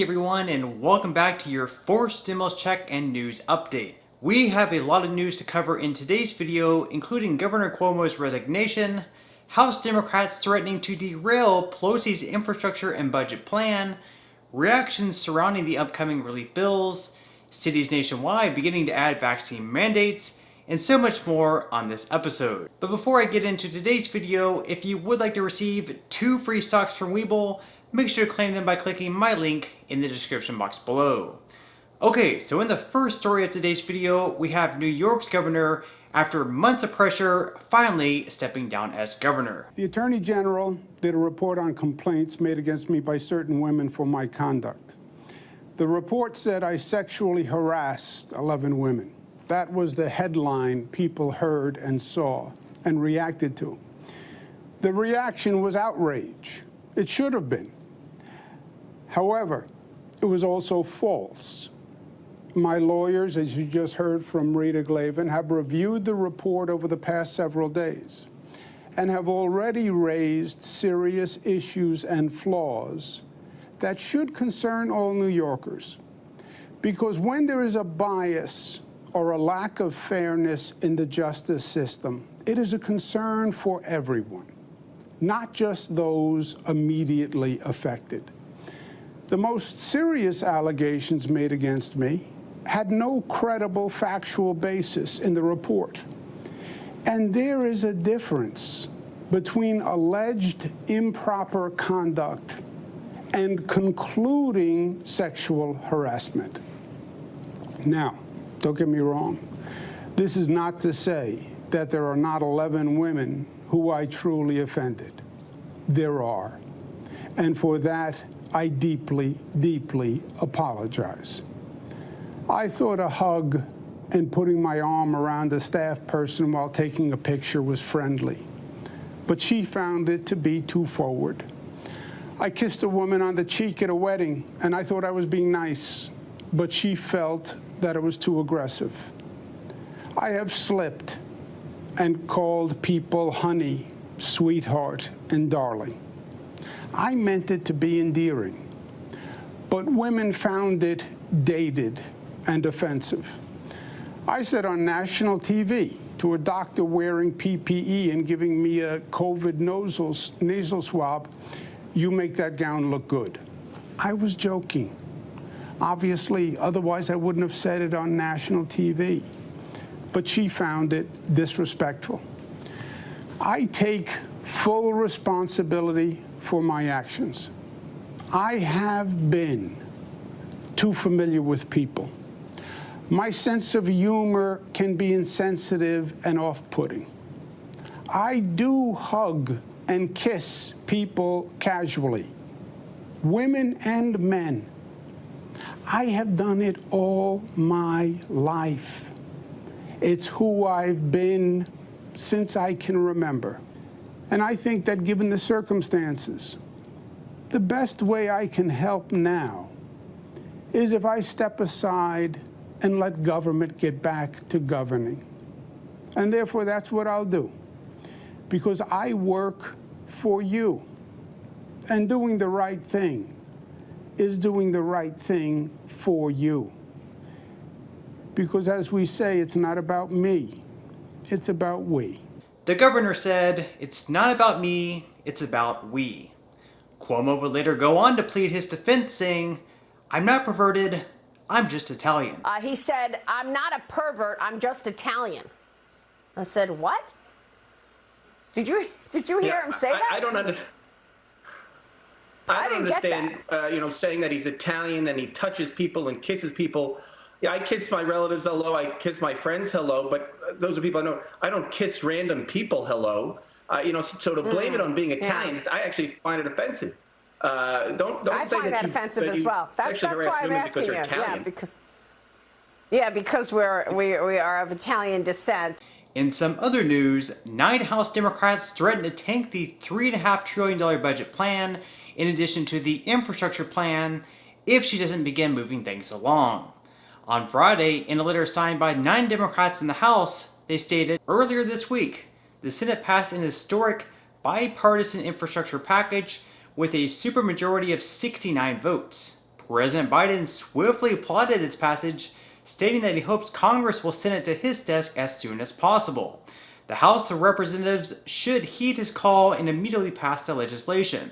everyone, and welcome back to your fourth stimulus check and news update. We have a lot of news to cover in today's video, including Governor Cuomo's resignation, House Democrats threatening to derail Pelosi'S infrastructure and budget plan, reactions surrounding the upcoming relief bills, cities nationwide beginning to add vaccine mandates, and so much more on this episode. But before I get into today's video, if you would like to receive 2 free stocks from Webull, make sure to claim them by clicking my link in the description box below. Okay, so in the first story of today's video, we have New York's governor, after months of pressure, finally stepping down as governor. The Attorney General did a report on complaints made against me by certain women for my conduct. The report said I sexually harassed 11 women. That was the headline people heard and saw and reacted to. The reaction was outrage. It should have been. However, it was also false. My lawyers, as you just heard from Rita Glavin, have reviewed the report over the past several days and have already raised serious issues and flaws that should concern all New Yorkers. Because when there is a bias or a lack of fairness in the justice system, it is a concern for everyone, not just those immediately affected. The most serious allegations made against me had no credible factual basis in the report. And there is a difference between alleged improper conduct and concluding sexual harassment. Now, don't get me wrong. This is not to say that there are not 11 women who I truly offended. There are. And for that, I deeply, deeply apologize. I thought a hug and putting my arm around a staff person while taking a picture was friendly, but she found it to be too forward. I kissed a woman on the cheek at a wedding, and I thought I was being nice, but she felt that it was too aggressive. I have slipped and called people honey, sweetheart, and darling. I meant it to be endearing, but women found it dated and offensive. I said on national TV to a doctor wearing PPE and giving me a COVID nasal swab, "You make that gown look good." I was joking. Obviously, otherwise I wouldn't have said it on national TV. But she found it disrespectful. I take full responsibility for my actions. I have been too familiar with people. My sense of humor can be insensitive and off-putting. I do hug and kiss people casually, women and men. I have done it all my life. It's who I've been since I can remember. And I think that given the circumstances, the best way I can help now is if I step aside and let government get back to governing. And therefore, that's what I'll do. Because I work for you. And doing the right thing is doing the right thing for you. Because as we say, it's not about me, it's about we. The governor said, "It's not about me, it's about we." Cuomo would later go on to plead his defense, saying, "I'm not perverted, I'm just Italian." He said, "I'm not a pervert, I'm just Italian." I said, "What? Did you hear him say that?" I don't understand. I don't understand, saying that he's Italian and he touches people and kisses people. Yeah, I kiss my relatives hello. I kiss my friends hello. But those are people I know. I don't kiss random people hello. So to blame it on being Italian, I actually find it offensive. Don't I say find that offensive as well. That's why I'm asking you. Because we are of Italian descent. In some other news, 9 House Democrats threaten to tank the $3.5 trillion budget plan, in addition to the infrastructure plan, if she doesn't begin moving things along. On Friday, in a letter signed by 9 Democrats in the House, they stated, "Earlier this week, the Senate passed an historic bipartisan infrastructure package with a supermajority of 69 votes. President Biden swiftly applauded its passage, stating that he hopes Congress will send it to his desk as soon as possible. The House of Representatives should heed his call and immediately pass the legislation.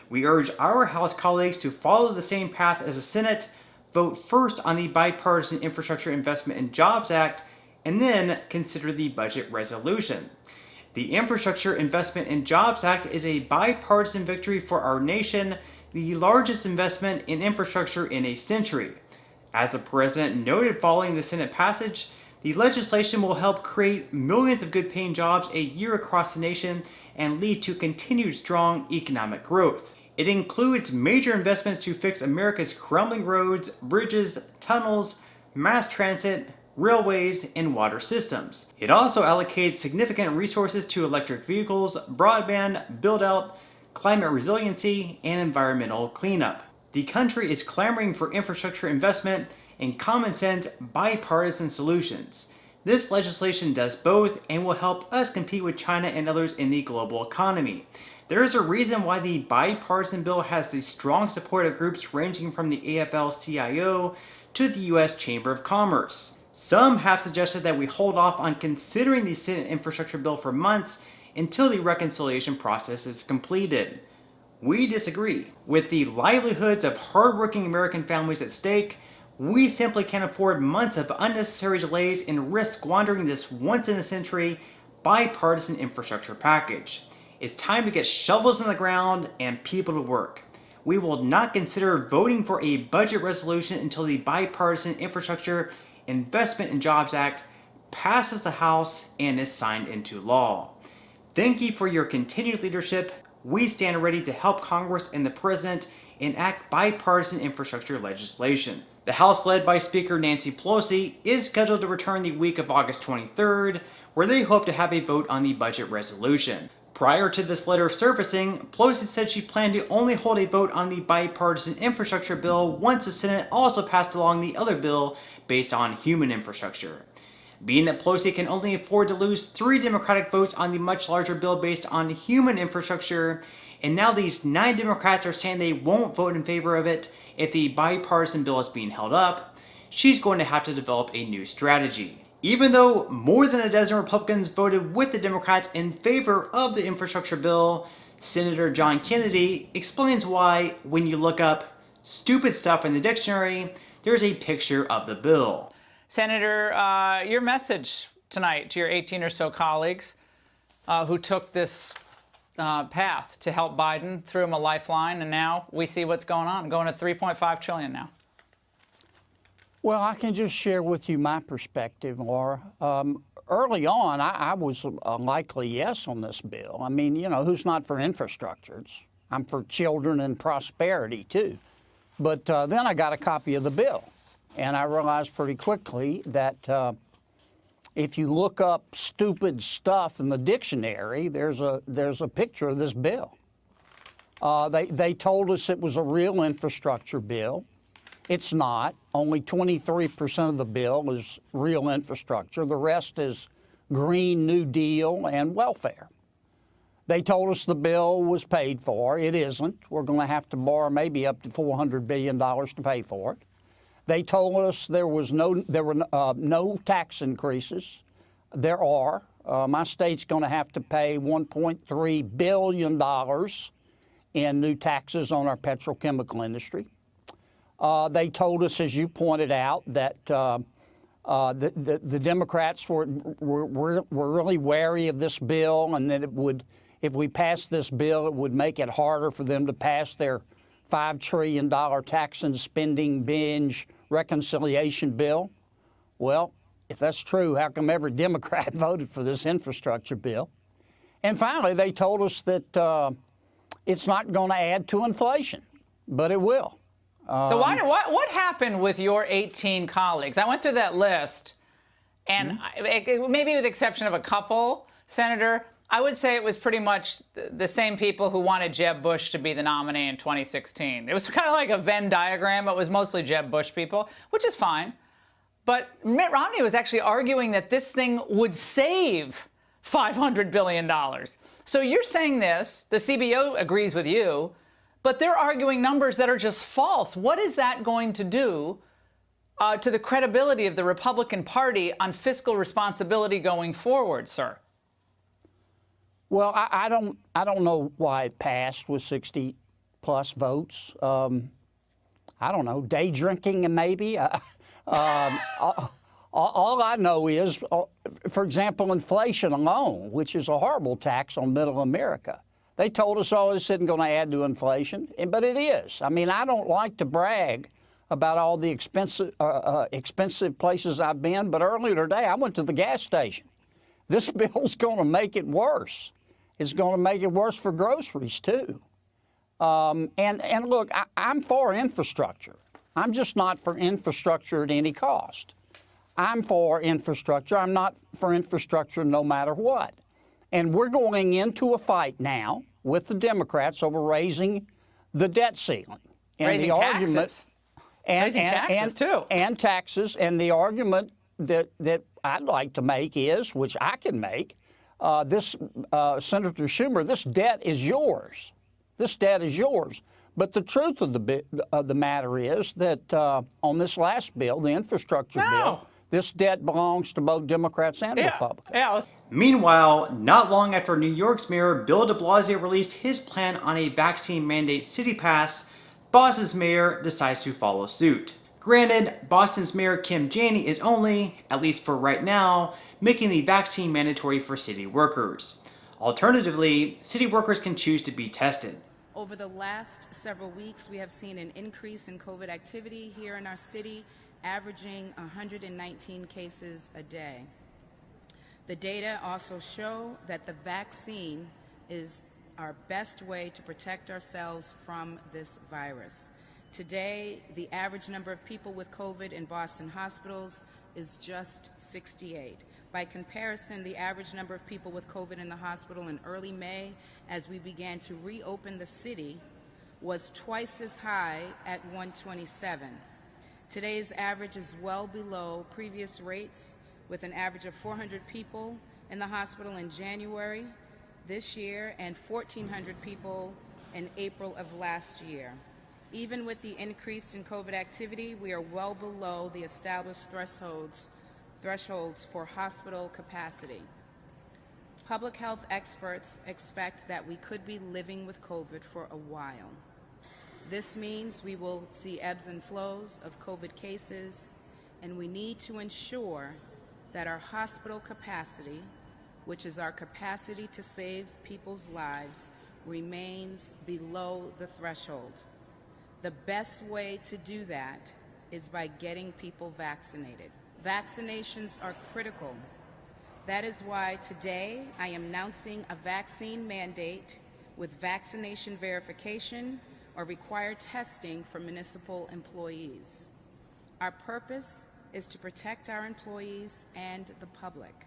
We urge our House colleagues to follow the same path as the Senate, vote first on the Bipartisan Infrastructure Investment and Jobs Act, and then consider the budget resolution. The Infrastructure Investment and Jobs Act is a bipartisan victory for our nation, the largest investment in infrastructure in a century. As the president noted following the Senate passage, the legislation will help create millions of good-paying jobs a year across the nation and lead to continued strong economic growth. It includes major investments to fix America's crumbling roads, bridges, tunnels, mass transit, railways, and water systems. It also allocates significant resources to electric vehicles, broadband, build-out, climate resiliency, and environmental cleanup. The country is clamoring for infrastructure investment and common sense bipartisan solutions. This legislation does both and will help us compete with China and others in the global economy. There is a reason why the bipartisan bill has the strong support of groups ranging from the AFL-CIO to the U.S. Chamber of Commerce. Some have suggested that we hold off on considering the Senate infrastructure bill for months until the reconciliation process is completed. We disagree. With the livelihoods of hardworking American families at stake, we simply can't afford months of unnecessary delays and risk squandering this once-in-a-century bipartisan infrastructure package. It's time to get shovels in the ground and people to work. We will not consider voting for a budget resolution until the Bipartisan Infrastructure Investment and Jobs Act passes the House and is signed into law. Thank you for your continued leadership. We stand ready to help Congress and the President enact bipartisan infrastructure legislation. The House, led by Speaker Nancy Pelosi, is scheduled to return the week of August 23rd, where they hope to have a vote on the budget resolution. Prior to this letter surfacing, Pelosi said she planned to only hold a vote on the bipartisan infrastructure bill once the Senate also passed along the other bill based on human infrastructure. Being that Pelosi can only afford to lose 3 Democratic votes on the much larger bill based on human infrastructure, and now these 9 Democrats are saying they won't vote in favor of it if the bipartisan bill is being held up, she's going to have to develop a new strategy. Even though more than a dozen Republicans voted with the Democrats in favor of the infrastructure bill, Senator John Kennedy explains why, when you look up stupid stuff in the dictionary, there's a picture of the bill. Senator, your message tonight to your 18 or so colleagues who took this path to help Biden, threw him a lifeline, and now we see what's going on, going to $3.5 trillion now. Well, I can just share with you my perspective, Laura. Early on, I was a likely yes on this bill. I mean, you know, who's not for infrastructure? I'm for children and prosperity, too. But then I got a copy of the bill, and I realized pretty quickly that if you look up stupid stuff in the dictionary, there's a picture of this bill. They told us it was a real infrastructure bill. It's not. Only 23% of the bill is real infrastructure. The rest is Green New Deal and welfare. They told us the bill was paid for. It isn't. We're going to have to borrow maybe up to $400 billion to pay for it. They told us there were no tax increases. There are. My state's going to have to pay $1.3 billion in new taxes on our petrochemical industry. They told us, as you pointed out, that the Democrats were really wary of this bill, and that it would, if we passed this bill, it would make it harder for them to pass their $5 trillion tax and spending binge reconciliation bill. Well, if that's true, how come every Democrat voted for this infrastructure bill? And finally, they told us that it's not going to add to inflation, but it will. So what happened with your 18 colleagues? I went through that list, and maybe with the exception of a couple, Senator, I would say it was pretty much the same people who wanted Jeb Bush to be the nominee in 2016. It was kind of like a Venn diagram. It was mostly Jeb Bush people, which is fine. But Mitt Romney was actually arguing that this thing would save $500 billion. So you're saying this, the CBO agrees with you, but they're arguing numbers that are just false. What is that going to do to the credibility of the Republican Party on fiscal responsibility going forward, sir? Well, I don't know why it passed with 60+ votes. I don't know, day drinking maybe. All I know is, for example, inflation alone, which is a horrible tax on middle America. They told us, oh, this isn't going to add to inflation, but it is. I mean, I don't like to brag about all the expensive places I've been, but earlier today I went to the gas station. This bill's going to make it worse. It's going to make it worse for groceries, too. And look, I'm for infrastructure. I'm just not for infrastructure at any cost. I'm for infrastructure. I'm not for infrastructure no matter what. And we're going into a fight now with the Democrats over raising the debt ceiling. And raising the taxes. Argument, raising taxes, too. And taxes. And the argument that I'd like to make is, which I can make, Senator Schumer, this debt is yours. This debt is yours. But the truth of the matter is that on this last bill, the infrastructure bill, this debt belongs to both Democrats and Republicans. Meanwhile, not long after New York's Mayor Bill de Blasio released his plan on a vaccine mandate city pass, Boston's mayor decides to follow suit. Granted, Boston's Mayor Kim Janey is only, at least for right now, making the vaccine mandatory for city workers. Alternatively, city workers can choose to be tested. Over the last several weeks, we have seen an increase in COVID activity here in our city, averaging 119 cases a day. The data also show that the vaccine is our best way to protect ourselves from this virus. Today, the average number of people with COVID in Boston hospitals is just 68. By comparison, the average number of people with COVID in the hospital in early May, as we began to reopen the city, was twice as high at 127. Today's average is well below previous rates, with an average of 400 people in the hospital in January this year and 1,400 people in April of last year. Even with the increase in COVID activity, we are well below the established thresholds for hospital capacity. Public health experts expect that we could be living with COVID for a while. This means we will see ebbs and flows of COVID cases, and we need to ensure that our hospital capacity, which is our capacity to save people's lives, remains below the threshold. The best way to do that is by getting people vaccinated. Vaccinations are critical. That is why today I am announcing a vaccine mandate with vaccination verification or required testing for municipal employees. Our purpose is to protect our employees and the public,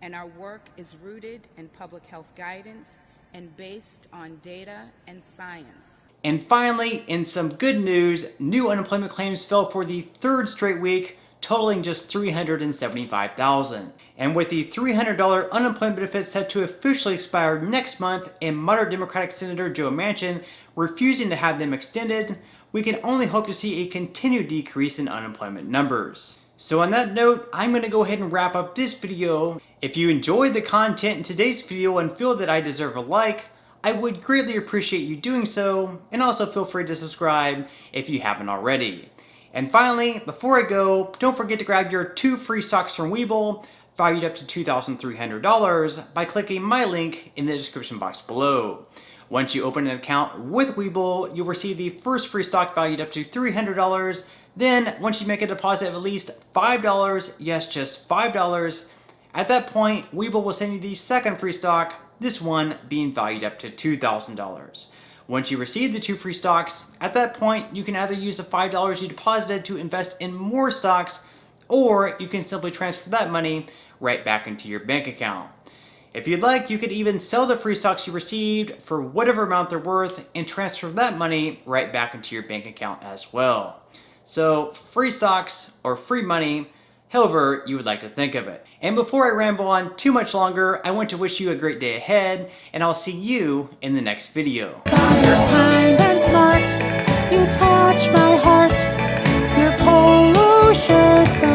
and our work is rooted in public health guidance and based on data and science. And finally, in some good news, new unemployment claims fell for the third straight week, totaling just 375,000. And with the $300 unemployment benefit set to officially expire next month and moderate Democratic Senator Joe Manchin refusing to have them extended, we can only hope to see a continued decrease in unemployment numbers. So on that note, I'm going to go ahead and wrap up this video. If you enjoyed the content in today's video and feel that I deserve a like, I would greatly appreciate you doing so, and also feel free to subscribe if you haven't already. And finally, before I go, don't forget to grab your 2 free stocks from Webull, valued up to $2,300, by clicking my link in the description box below. Once you open an account with Webull, you'll receive the first free stock valued up to $300. Then, once you make a deposit of at least $5, yes, just $5, at that point, Webull will send you the second free stock, this one being valued up to $2,000. Once you receive the 2 free stocks, at that point, you can either use the $5 you deposited to invest in more stocks, or you can simply transfer that money right back into your bank account. If you'd like, you could even sell the free stocks you received for whatever amount they're worth and transfer that money right back into your bank account as well. So free stocks or free money, however you would like to think of it. And before I ramble on too much longer, I want to wish you a great day ahead, and I'll see you in the next video. You're kind and smart, you touch my heart, your polo shirt's